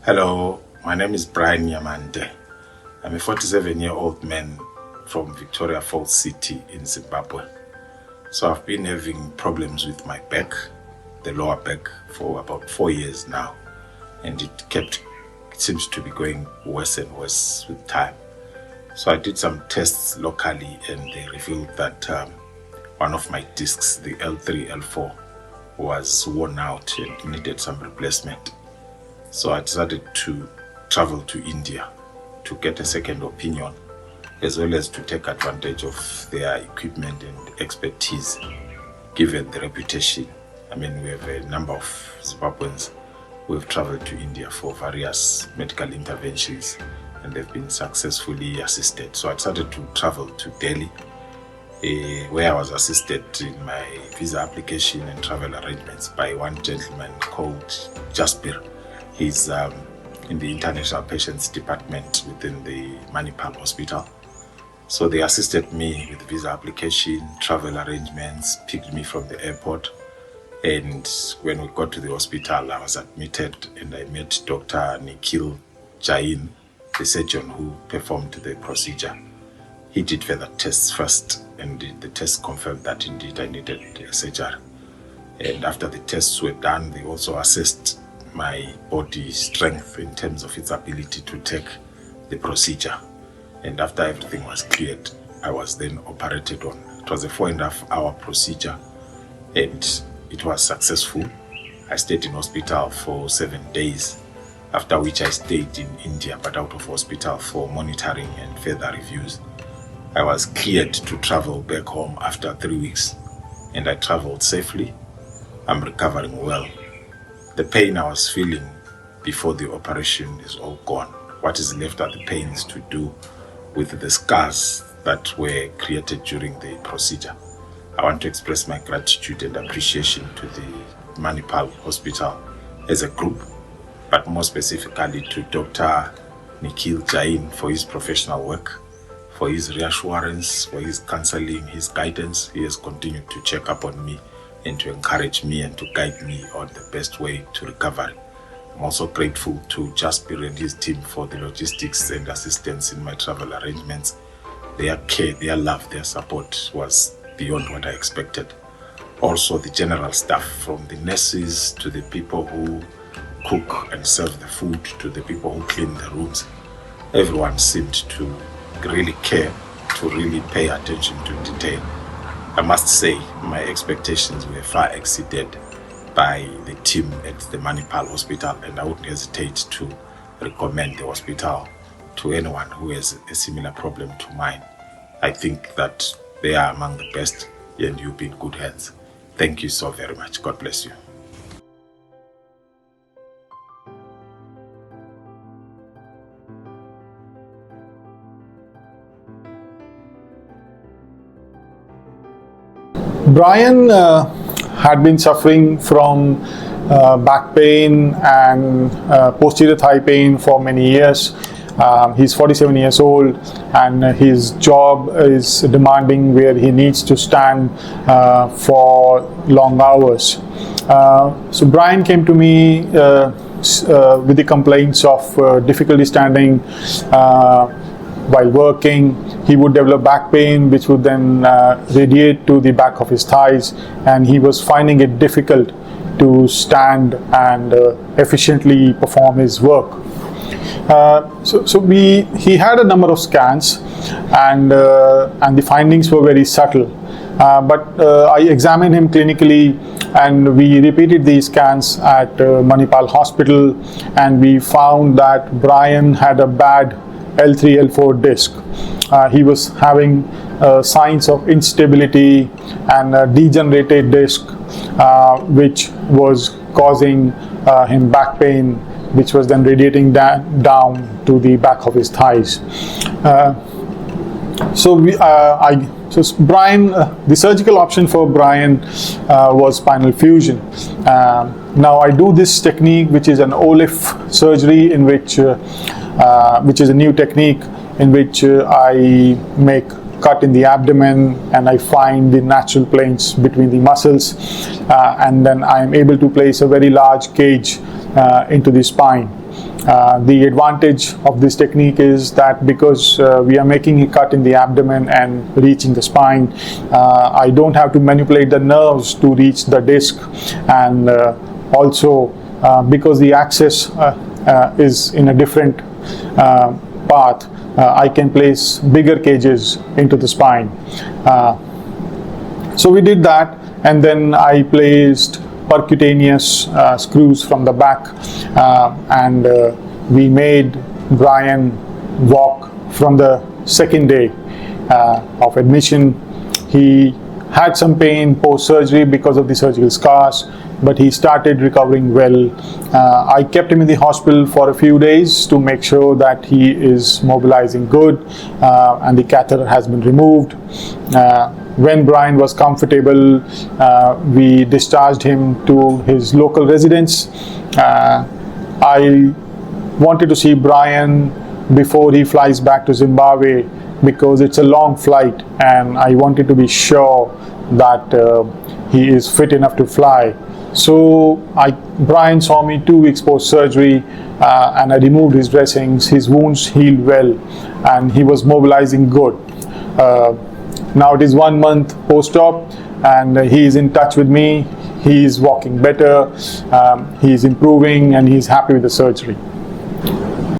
Hello, my name is Brian Nyamande. I'm a 47-year-old man from Victoria Falls City in Zimbabwe. So I've been having problems with my back, the lower back, for about 4 years now. And it seems to be going worse and worse with time. So I did some tests locally and they revealed that one of my discs, the L3, L4, was worn out and needed some replacement. So I decided to travel to India to get a second opinion, as well as to take advantage of their equipment and expertise, given the reputation. I mean, we have a number of Zimbabweans who have traveled to India for various medical interventions and they've been successfully assisted. So I decided to travel to Delhi, where I was assisted in my visa application and travel arrangements by one gentleman called Jaspir. He's in the International Patients Department within the Manipal Hospital. So they assisted me with visa application, travel arrangements, picked me from the airport. And when we got to the hospital, I was admitted and I met Dr Nikhil Jain, the surgeon who performed the procedure. He did further tests first, and the tests confirmed that indeed I needed surgery. And after the tests were done, they also assessed my body strength in terms of its ability to take the procedure. And after everything was cleared, I was then operated on. It was a 4.5-hour procedure and it was successful. I stayed in hospital for 7 days, after which I stayed in India but out of hospital for monitoring and further reviews. I was cleared to travel back home after 3 weeks and I traveled safely. I'm recovering well. The pain I was feeling before the operation is all gone. What is left are the pains to do with the scars that were created during the procedure. I want to express my gratitude and appreciation to the Manipal Hospital as a group, but more specifically to Dr. Nikhil Jain for his professional work, for his reassurance, for his counseling, his guidance. He has continued to check up on me and to encourage me and to guide me on the best way to recovery. I'm also grateful to Jasper and his team for the logistics and assistance in my travel arrangements. Their care, their love, their support was beyond what I expected. Also the general staff, from the nurses to the people who cook and serve the food to the people who clean the rooms, everyone seemed to really care, to really pay attention to detail. I must say my expectations were far exceeded by the team at the Manipal Hospital, and I wouldn't hesitate to recommend the hospital to anyone who has a similar problem to mine. I think that they are among the best and you'll be in good hands. Thank you so very much. God bless you. Brian had been suffering from back pain and posterior thigh pain for many years. He's 47 years old and his job is demanding, where he needs to stand for long hours. So Brian came to me with the complaints of difficulty standing while working. He would develop back pain, which would then radiate to the back of his thighs, and he was finding it difficult to stand and efficiently perform his work. He had a number of scans, and the findings were very subtle. But I examined him clinically, and we repeated these scans at Manipal Hospital, and we found that Brian had a bad L3, L4 disc. He was having signs of instability and a degenerated disc, which was causing him back pain, which was then radiating down to the back of his thighs. Brian, the surgical option for Brian was spinal fusion. Now I do this technique, which is an OLIF surgery, in which is a new technique in which I make cut in the abdomen, and I find the natural planes between the muscles, and then I am able to place a very large cage into the spine. The advantage of this technique is that because we are making a cut in the abdomen and reaching the spine, I don't have to manipulate the nerves to reach the disc, and also because the access is in a different path, I can place bigger cages into the spine. So we did that, and then I placed percutaneous screws from the back, and we made Brian walk from the second day of admission. He had some pain post-surgery because of the surgical scars, but he started recovering well. I kept him in the hospital for a few days to make sure that he is mobilizing good, and the catheter has been removed. When Brian was comfortable, we discharged him to his local residence. I wanted to see Brian before he flies back to Zimbabwe because it's a long flight, and I wanted to be sure that he is fit enough to fly. So Brian saw me 2 weeks post surgery, and I removed his dressings. His wounds healed well, and he was mobilizing good. Now it is 1 month post-op, and he is in touch with me. He is walking better, he is improving, and he is happy with the surgery.